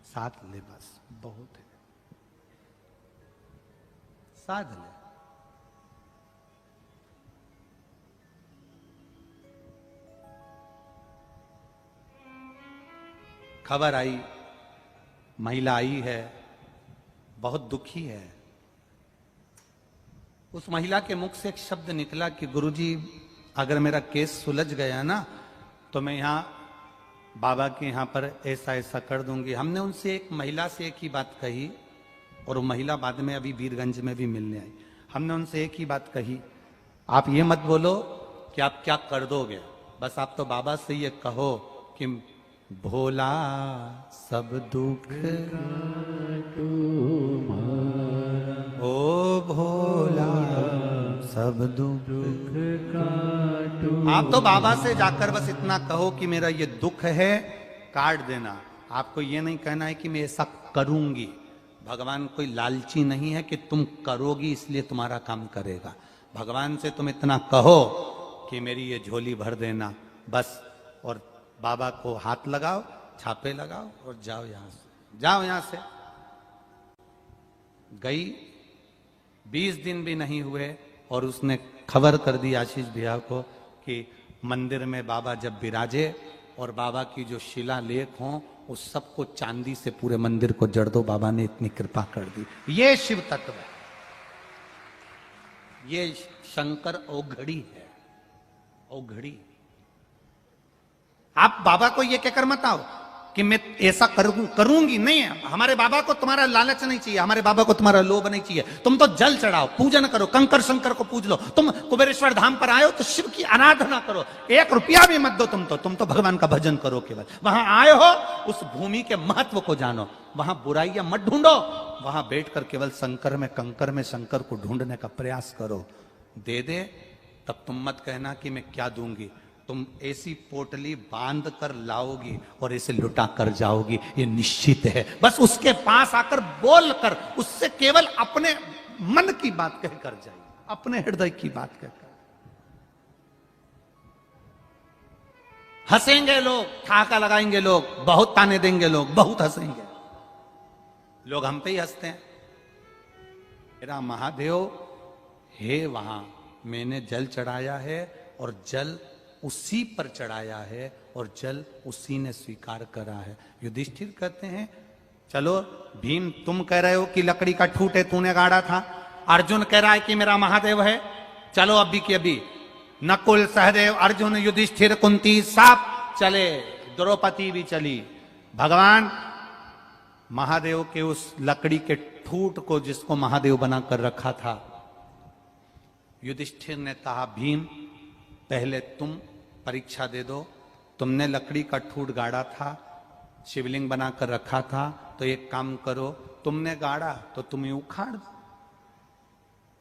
साथ ले, बस बहुत है, साथ ले। खबर आई, महिला आई है, बहुत दुखी है। उस महिला के मुख से एक शब्द निकला कि गुरुजी अगर मेरा केस सुलझ गया ना तो मैं यहां बाबा के यहां पर ऐसा ऐसा कर दूंगी। हमने उनसे एक महिला से एक ही बात कही, और वो महिला बाद में अभी वीरगंज में भी मिलने आई। हमने उनसे एक ही बात कही, आप ये मत बोलो कि आप क्या कर दोगे, बस आप तो बाबा से ये कहो कि भोला सब दुख ओ भोला सब दुख आप तो बाबा से जाकर बस इतना कहो कि मेरा ये दुख है, काट देना। आपको ये नहीं कहना है कि मैं ऐसा करूंगी। भगवान कोई लालची नहीं है कि तुम करोगी इसलिए तुम्हारा काम करेगा। भगवान से तुम इतना कहो कि मेरी ये झोली भर देना बस, और बाबा को हाथ लगाओ, छापे लगाओ और जाओ यहां से, जाओ यहां से। गई 20 दिन भी नहीं हुए और उसने खबर कर दी आशीष भैया को कि मंदिर में बाबा जब विराजे और बाबा की जो शिलालेख हो उस सबको चांदी से पूरे मंदिर को जड़ दो। बाबा ने इतनी कृपा कर दी। ये शिव तत्व है, ये शंकर औघड़ी है, औघड़ी। आप बाबा को ये कहकर मत आओ कि मैं ऐसा करूंगी नहीं है। हमारे बाबा को तुम्हारा लालच नहीं चाहिए, हमारे बाबा को तुम्हारा लोभ नहीं चाहिए। तुम तो जल चढ़ाओ, पूजन करो, कंकर शंकर को पूज लो। तुम कुबेरेश्वर धाम पर आए हो तो शिव की आराधना करो, 1 रुपया भी मत दो। तुम तो भगवान का भजन करो केवल। वहां आए हो उस भूमि के महत्व को जानो, वहां बुराइयां मत ढूंढो, वहां बैठकर केवल शंकर में, कंकर में शंकर को ढूंढने का प्रयास करो। दे दे तब तुम मत कहना कि मैं क्या दूंगी। तुम ऐसी पोटली बांध कर लाओगी और ऐसे लुटा कर जाओगी, ये निश्चित है। बस उसके पास आकर बोल कर, उससे केवल अपने मन की बात कहकर जाइए, अपने हृदय की बात कहकर। हंसेंगे लोग, ठहाका लगाएंगे लोग, बहुत ताने देंगे लोग, बहुत हंसेंगे लोग, हम पे ही हंसते हैं। मेरा महादेव है वहां, मैंने जल चढ़ाया है और जल उसी पर चढ़ाया है और जल उसी ने स्वीकार करा है। युधिष्ठिर कहते हैं चलो भीम, तुम कह रहे हो कि लकड़ी का ठूट है, तूने गाड़ा था। अर्जुन कह रहा है कि मेरा महादेव है। चलो अभी की अभी नकुल, सहदेव, अर्जुन, युधिष्ठिर, कुंती सब चले, द्रौपदी भी चली। भगवान महादेव के उस लकड़ी के ठूट को, जिसको महादेव बनाकर रखा था, युधिष्ठिर ने कहा भीम पहले तुम परीक्षा दे दो। तुमने लकड़ी का ठूट गाड़ा था, शिवलिंग बनाकर रखा था, तो एक काम करो, तुमने गाड़ा तो तुम ही उखाड़ दो।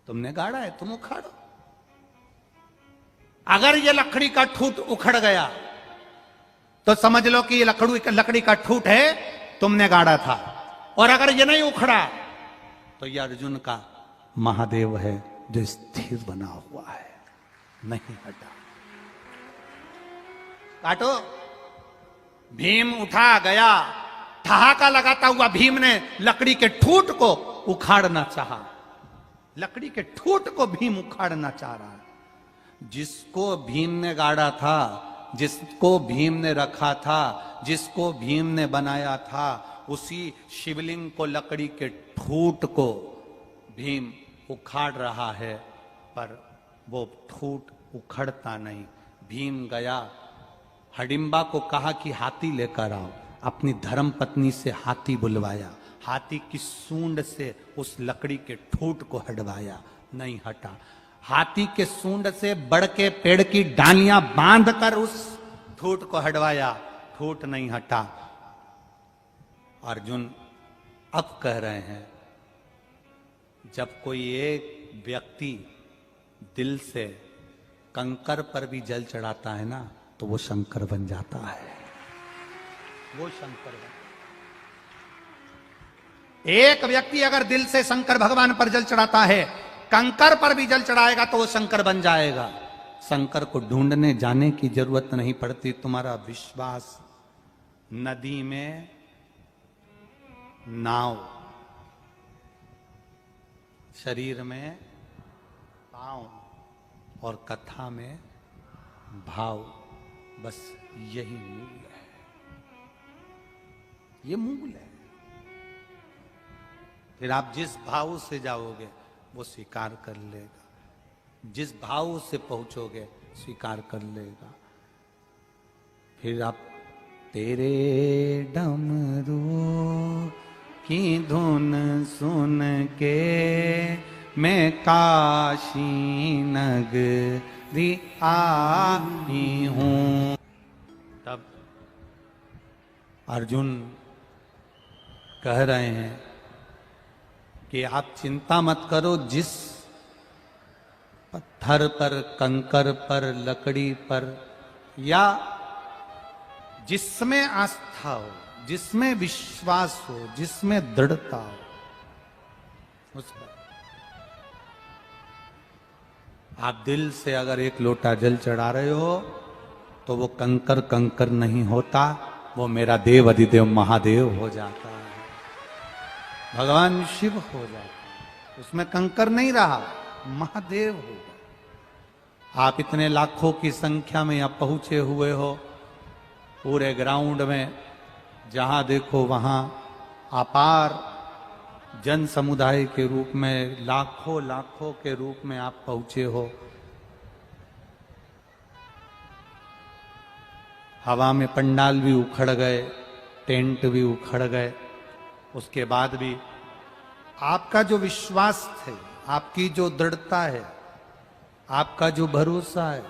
तुमने गाड़ा है, तुम उखाड़ो। अगर ये लकड़ी का ठूट उखड़ गया तो समझ लो कि ये लकड़ी का ठूट है, तुमने गाड़ा था। और अगर ये नहीं उखड़ा तो ये अर्जुन का महादेव है जो स्थिर बना हुआ है, नहीं हटा। काटो। भीम उठा गया, ठहाका लगाता हुआ भीम ने लकड़ी के ठूट को उखाड़ना चाहा। लकड़ी के ठूट को भीम उखाड़ना चाह रहा है। जिसको भीम ने गाड़ा था, जिसको भीम ने रखा था, जिसको भीम ने बनाया था, उसी शिवलिंग को, लकड़ी के ठूट को भीम उखाड़ रहा है, पर वो ठूट उखड़ता नहीं। भीम गया, हडिम्बा को कहा कि हाथी लेकर आओ, अपनी धर्म पत्नी से हाथी बुलवाया, हाथी की सूंड से उस लकड़ी के ठूट को हटवाया, नहीं हटा। हाथी के सूंड से बड़ के पेड़ की डालियां बांधकर उस ठूट को हटवाया, ठूट नहीं हटा। अर्जुन अब कह रहे हैं, जब कोई एक व्यक्ति दिल से कंकर पर भी जल चढ़ाता है ना, तो वो शंकर बन जाता है, वो शंकर बन। एक व्यक्ति अगर दिल से शंकर भगवान पर जल चढ़ाता है, कंकर पर भी जल चढ़ाएगा, तो वो शंकर बन जाएगा। शंकर को ढूंढने जाने की जरूरत नहीं पड़ती। तुम्हारा विश्वास नदी में नाव, शरीर में पांव और कथा में भाव, बस यही मूल है, ये मूल है। फिर आप जिस भाव से जाओगे वो स्वीकार कर लेगा, जिस भाव से पहुंचोगे स्वीकार कर लेगा। फिर आप तेरे डमरू की धुन सुन के मैं काशी नगरी आई हूं। तब अर्जुन कह रहे हैं कि आप चिंता मत करो, जिस पत्थर पर, कंकर पर, लकड़ी पर, या जिसमें आस्था हो, जिसमें विश्वास हो, जिसमें दृढ़ता हो, उस पर आप दिल से अगर एक लोटा जल चढ़ा रहे हो, तो वो कंकर कंकर नहीं होता, वो मेरा देव अधिदेव महादेव हो जाता है, भगवान शिव हो जाता है। उसमें कंकर नहीं रहा, महादेव होगा। आप इतने लाखों की संख्या में यहां पहुंचे हुए हो, पूरे ग्राउंड में जहां देखो वहां अपार जन समुदाय के रूप में, लाखों लाखों के रूप में आप पहुंचे हो। हवा में पंडाल भी उखड़ गए, टेंट भी उखड़ गए, उसके बाद भी आपका जो विश्वास है, आपकी जो दृढ़ता है, आपका जो भरोसा है,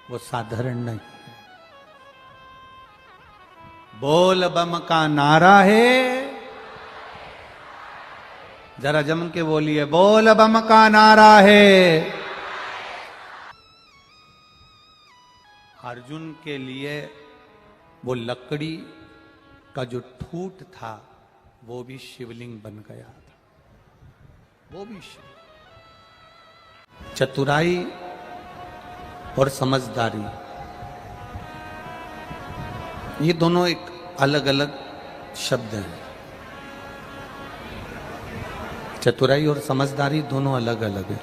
वो साधारण नहीं है। बोल बम का नारा है, जरा जम के बोलिए, बोल बम का नारा है। अर्जुन के लिए वो लकड़ी का जो ठूट था, वो भी शिवलिंग बन गया था, वो भी शिव। चतुराई और समझदारी, ये दोनों एक अलग अलग शब्द हैं। चतुराई और समझदारी दोनों अलग अलग है,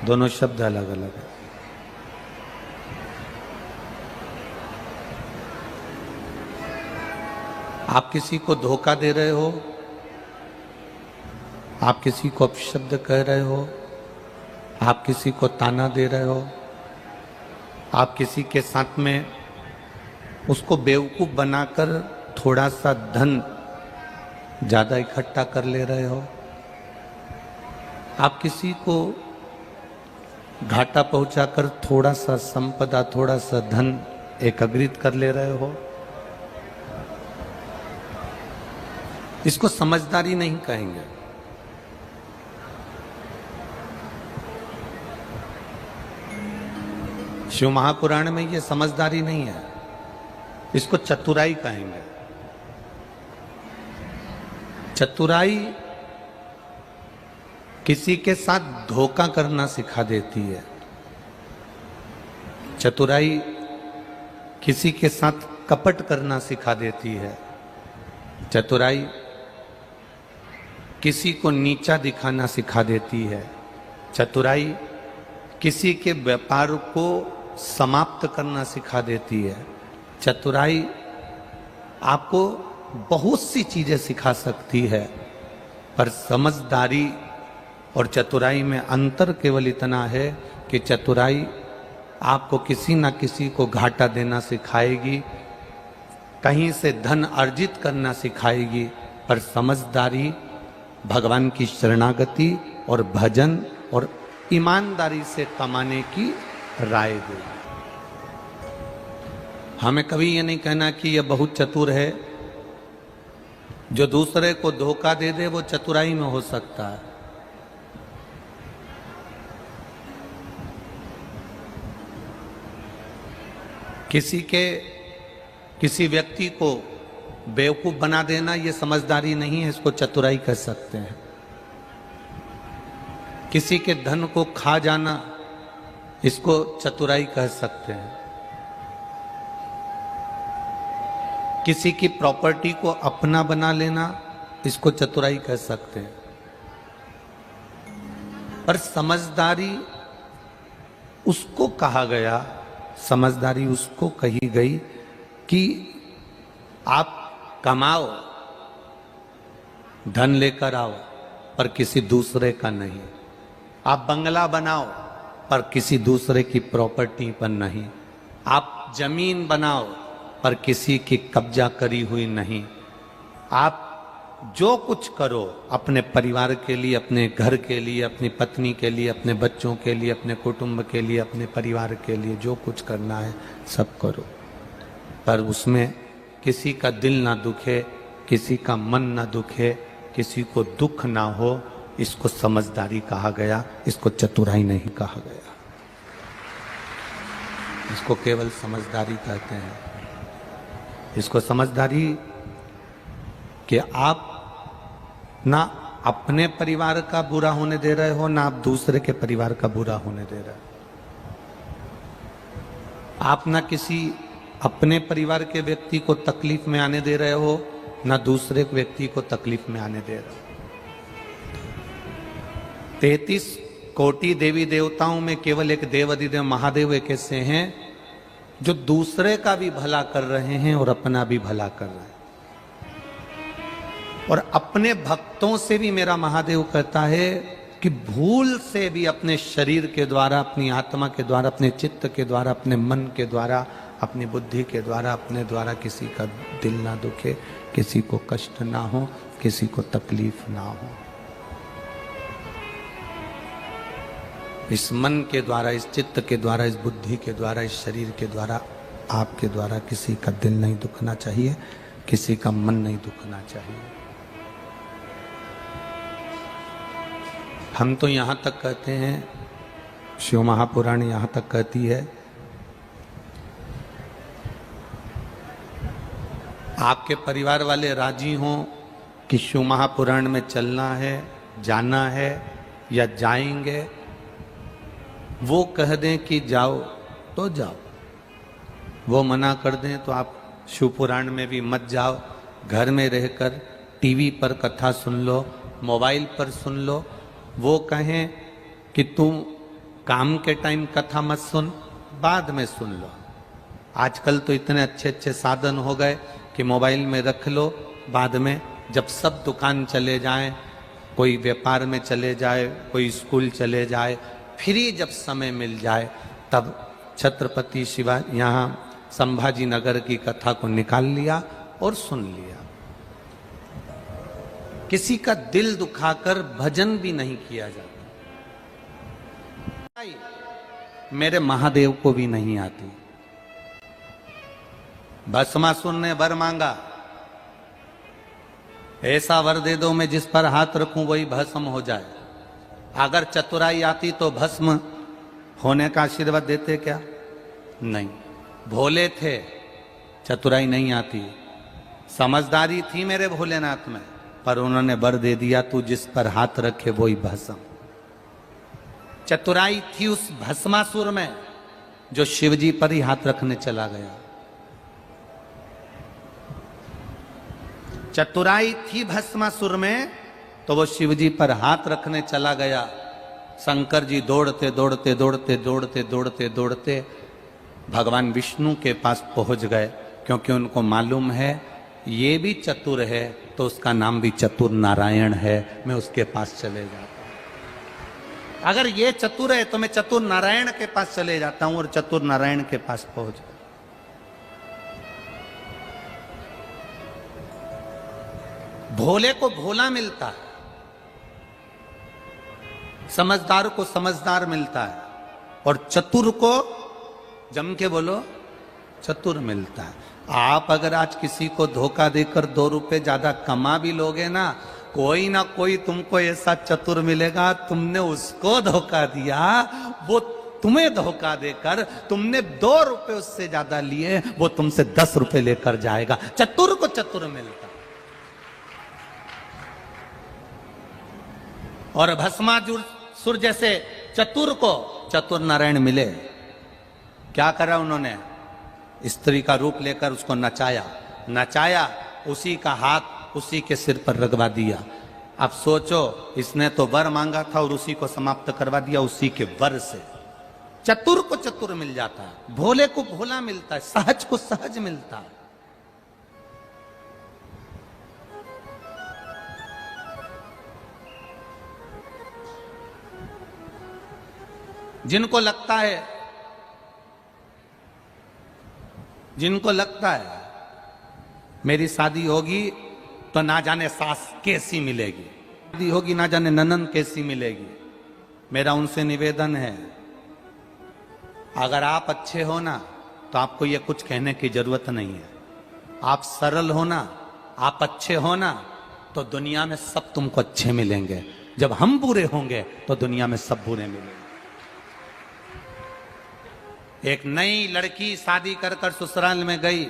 दोनों शब्द अलग अलग है। आप किसी को धोखा दे रहे हो, आप किसी को अपशब्द कह रहे हो, आप किसी को ताना दे रहे हो, आप किसी के साथ में उसको बेवकूफ बनाकर थोड़ा सा धन ज्यादा इकट्ठा कर ले रहे हो, आप किसी को घाटा पहुंचाकर थोड़ा सा संपदा, थोड़ा सा धन एकत्रित कर ले रहे हो, इसको समझदारी नहीं कहेंगे। शिव महापुराण में ये समझदारी नहीं है, इसको चतुराई कहेंगे। चतुराई किसी के साथ धोखा करना सिखा देती है, चतुराई किसी के साथ कपट करना सिखा देती है, चतुराई किसी को नीचा दिखाना सिखा देती है, चतुराई किसी के व्यापार को समाप्त करना सिखा देती है। चतुराई आपको बहुत सी चीजें सिखा सकती है, पर समझदारी और चतुराई में अंतर केवल इतना है कि चतुराई आपको किसी ना किसी को घाटा देना सिखाएगी, कहीं से धन अर्जित करना सिखाएगी, पर समझदारी भगवान की शरणागति और भजन और ईमानदारी से कमाने की राय देगी। हमें कभी ये नहीं कहना कि यह बहुत चतुर है। जो दूसरे को धोखा दे दे वो चतुराई में हो सकता है। किसी व्यक्ति को बेवकूफ बना देना ये समझदारी नहीं है, इसको चतुराई कह सकते हैं। किसी के धन को खा जाना इसको चतुराई कह सकते हैं। किसी की प्रॉपर्टी को अपना बना लेना इसको चतुराई कह सकते हैं। पर समझदारी उसको कहा गया, समझदारी उसको कही गई कि आप कमाओ, धन लेकर आओ, पर किसी दूसरे का नहीं। आप बंगला बनाओ, पर किसी दूसरे की प्रॉपर्टी पर नहीं। आप जमीन बनाओ, पर किसी की कब्जा करी हुई नहीं। आप जो कुछ करो अपने परिवार के लिए, अपने घर के लिए, अपनी पत्नी के लिए, अपने बच्चों के लिए, अपने कुटुंब के लिए, अपने परिवार के लिए जो कुछ करना है सब करो, पर उसमें किसी का दिल ना दुखे, किसी का मन ना दुखे, किसी को दुख ना हो। इसको समझदारी कहा गया, इसको चतुराई नहीं कहा गया। इसको केवल समझदारी कहते हैं। इसको समझदारी कि आप ना अपने परिवार का बुरा होने दे रहे हो, ना आप दूसरे के परिवार का बुरा होने दे रहे हो। आप ना किसी अपने परिवार के व्यक्ति को तकलीफ में आने दे रहे हो, ना दूसरे व्यक्ति को तकलीफ में आने दे रहे हो। 33 कोटि देवी देवताओं में केवल एक देव अधिदेव महादेव एक ऐसे हैं जो दूसरे का भी भला कर रहे हैं और अपना भी भला कर रहे हैं। और अपने भक्तों से भी मेरा महादेव कहता है कि भूल से भी अपने शरीर के द्वारा, अपनी आत्मा के द्वारा, अपने चित्त के द्वारा, अपने मन के द्वारा, अपनी बुद्धि के द्वारा, अपने द्वारा किसी का दिल ना दुखे, किसी को कष्ट ना हो, किसी को तकलीफ ना हो। इस मन के द्वारा, इस चित्त के द्वारा, इस बुद्धि के द्वारा, इस शरीर के द्वारा, आपके द्वारा किसी का दिल नहीं दुखना चाहिए, किसी का मन नहीं दुखना चाहिए। हम तो यहां तक कहते हैं, शिव महापुराण यहां तक कहती है, आपके परिवार वाले राजी हों कि शिव महापुराण में चलना है, जाना है या जाएंगे, वो कह दें कि जाओ तो जाओ, वो मना कर दें तो आप शिव पुराण में भी मत जाओ। घर में रहकर टीवी पर कथा सुन लो, मोबाइल पर सुन लो। वो कहें कि तुम काम के टाइम कथा मत सुन, बाद में सुन लो। आजकल तो इतने अच्छे अच्छे साधन हो गए कि मोबाइल में रख लो, बाद में जब सब दुकान चले जाएं, कोई व्यापार में चले जाए, कोई स्कूल चले जाए, फ्री जब समय मिल जाए तब छत्रपति शिवाजी यहाँ संभाजी नगर की कथा को निकाल लिया और सुन लिया। किसी का दिल दुखाकर भजन भी नहीं किया जाता। मेरे महादेव को भी नहीं आती। भस्मासुर ने वर मांगा, ऐसा वर दे दो मैं जिस पर हाथ रखूं वही भस्म हो जाए। अगर चतुराई आती तो भस्म होने का आशीर्वाद देते क्या? नहीं। भोले थे, चतुराई नहीं आती। समझदारी थी मेरे भोलेनाथ में, पर उन्होंने वर दे दिया तू जिस पर हाथ रखे वही भस्म। चतुराई थी उस भस्मासुर में जो शिवजी पर ही हाथ रखने चला गया। चतुराई थी भस्मासुर में तो वो शिवजी पर हाथ रखने चला गया। शंकर जी दौड़ते दौड़ते दौड़ते दौड़ते दौड़ते दौड़ते भगवान विष्णु के पास पहुंच गए, क्योंकि उनको मालूम है ये भी चतुर है तो उसका नाम भी चतुर नारायण है, मैं उसके पास चले जाता हूं। अगर ये चतुर है तो मैं चतुर नारायण के पास चले जाता हूं, और चतुर नारायण के पास पहुंच गए। भोले को भोला मिलता है, समझदार को समझदार मिलता है, और चतुर को जम के बोलो चतुर मिलता है। आप अगर आज किसी को धोखा देकर 2 रुपए ज्यादा कमा भी लोगे ना कोई तुमको ऐसा चतुर मिलेगा, तुमने उसको धोखा दिया, वो तुम्हें धोखा देकर तुमने 2 रुपए उससे ज्यादा लिए, वो तुमसे 10 रुपए लेकर जाएगा। चतुर को चतुर मिलता। और भस्मासुर जैसे चतुर को चतुर नारायण मिले। क्या करा उन्होंने? स्त्री का रूप लेकर उसको नचाया, उसी का हाथ उसी के सिर पर रगवा दिया। अब सोचो, इसने तो वर मांगा था और उसी को समाप्त करवा दिया उसी के वर से। चतुर को चतुर मिल जाता है, भोले को भोला मिलता है, सहज को सहज मिलता है। जिनको लगता है मेरी शादी होगी तो ना जाने सास कैसी मिलेगी, शादी होगी ना जाने ननन कैसी मिलेगी, मेरा उनसे निवेदन है, अगर आप अच्छे हो ना तो आपको ये कुछ कहने की जरूरत नहीं है। आप सरल हो ना, आप अच्छे हो ना, तो दुनिया में सब तुमको अच्छे मिलेंगे। जब हम बुरे होंगे तो दुनिया में सब बुरे मिलेंगे। एक नई लड़की शादी कर कर ससुराल में गई।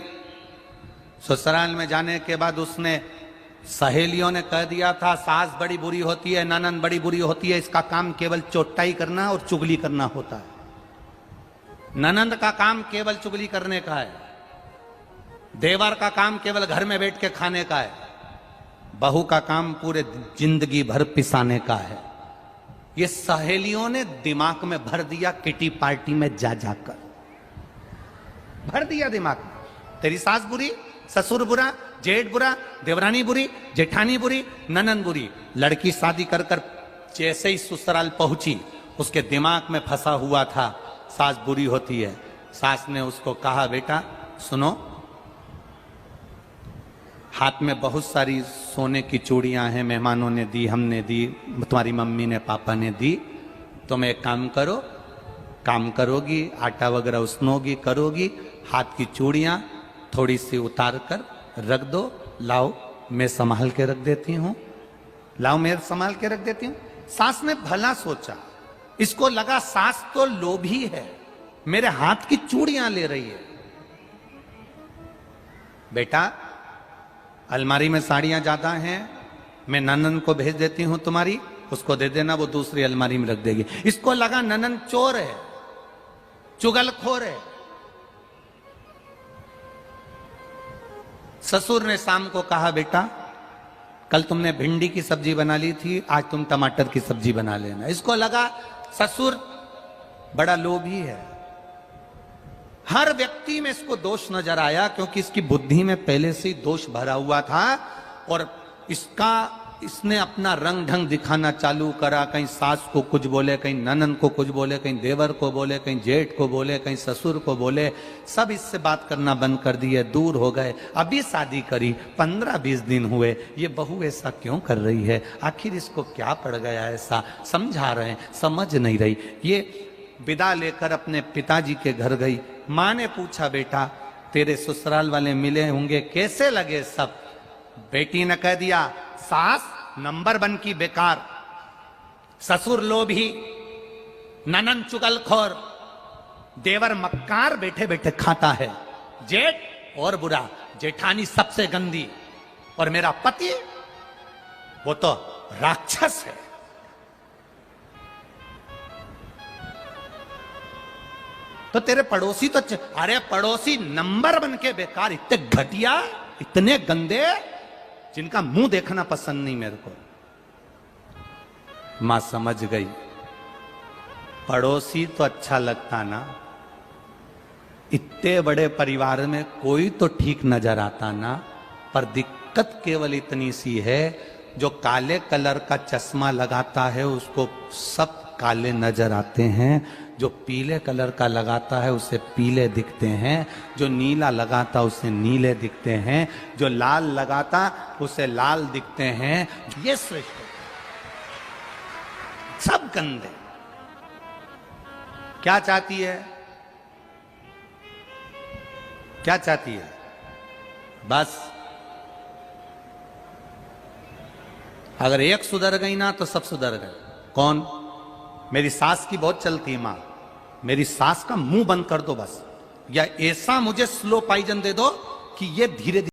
ससुराल में जाने के बाद उसने सहेलियों ने कह दिया था सास बड़ी बुरी होती है, ननद बड़ी बुरी होती है, इसका काम केवल चोटाई करना और चुगली करना होता है। ननद का काम केवल चुगली करने का है, देवर का काम केवल घर में बैठ के खाने का है, बहू का काम पूरे जिंदगी भर पिसाने का है। ये सहेलियों ने दिमाग में भर दिया, किटी पार्टी में जा जाकर भर दिया दिमाग में। तेरी सास बुरी, ससुर बुरा, जेठ बुरा, देवरानी बुरी, जेठानी बुरी, ननन बुरी। लड़की शादी कर कर जैसे ही ससुराल पहुंची उसके दिमाग में फंसा हुआ था सास बुरी होती है। सास ने उसको कहा बेटा सुनो, हाथ में बहुत सारी सोने की चूड़ियां हैं, मेहमानों ने दी, हमने दी, तुम्हारी मम्मी ने पापा ने दी, तुम एक काम करो, काम करोगी, आटा वगैरह उसनोगी, करोगी, हाथ की चूड़ियां थोड़ी सी उतार कर रख दो, लाओ मैं संभाल के रख देती हूं, लाओ मैं संभाल के रख देती हूं। सास ने भला सोचा, इसको लगा सास तो लोभी है, मेरे हाथ की चूड़ियां ले रही है। बेटा अलमारी में साड़ियां ज्यादा हैं, मैं ननन को भेज देती हूं तुम्हारी, उसको दे देना, वो दूसरी अलमारी में रख देगी। इसको लगा ननन चोर है, चुगलखोर है। ससुर ने शाम को कहा बेटा कल तुमने भिंडी की सब्जी बना ली थी, आज तुम टमाटर की सब्जी बना लेना। इसको लगा ससुर बड़ा लोभी है। हर व्यक्ति में इसको दोष नजर आया, क्योंकि इसकी बुद्धि में पहले से ही दोष भरा हुआ था, और इसने अपना रंग ढंग दिखाना चालू करा। कहीं सास को कुछ बोले, कहीं ननन को कुछ बोले, कहीं देवर को बोले, कहीं जेठ को बोले, कहीं ससुर को बोले। सब इससे बात करना बंद कर दिए, दूर हो गए। अभी शादी करी, 15-20 दिन हुए, ये बहू ऐसा क्यों कर रही है, आखिर इसको क्या पड़ गया ऐसा, समझा रहे हैं, समझ नहीं रही। ये विदा लेकर अपने पिताजी के घर गई। माँ ने पूछा बेटा तेरे ससुराल वाले मिले होंगे, कैसे लगे सब? बेटी ने कह दिया सास नंबर 1 की बेकार, ससुर लोभी, ननन चुगलखोर, देवर मक्कार बैठे बैठे खाता है, जेठ और बुरा, जेठानी सबसे गंदी, और मेरा पति वो तो राक्षस है। तो तेरे पड़ोसी तो अरे पड़ोसी नंबर 1 के बेकार, इतने घटिया, इतने गंदे, जिनका मुंह देखना पसंद नहीं मेरे को। मां समझ गई, पड़ोसी तो अच्छा लगता ना, इतने बड़े परिवार में कोई तो ठीक नजर आता ना। पर दिक्कत केवल इतनी सी है, जो काले कलर का चश्मा लगाता है उसको सब काले नजर आते हैं, जो पीले कलर का लगाता है उसे पीले दिखते हैं, जो नीला लगाता उसे नीले दिखते हैं, जो लाल लगाता उसे लाल दिखते हैं। ये श्रेष्ठ सब गंदे। क्या चाहती है, क्या चाहती है? बस अगर एक सुधर गई ना तो सब सुधर गए। कौन? मेरी सास की बहुत चलती है, मां मेरी सास का मुंह बंद कर दो बस, या ऐसा मुझे स्लो पॉइजन दे दो कि ये धीरे धीरे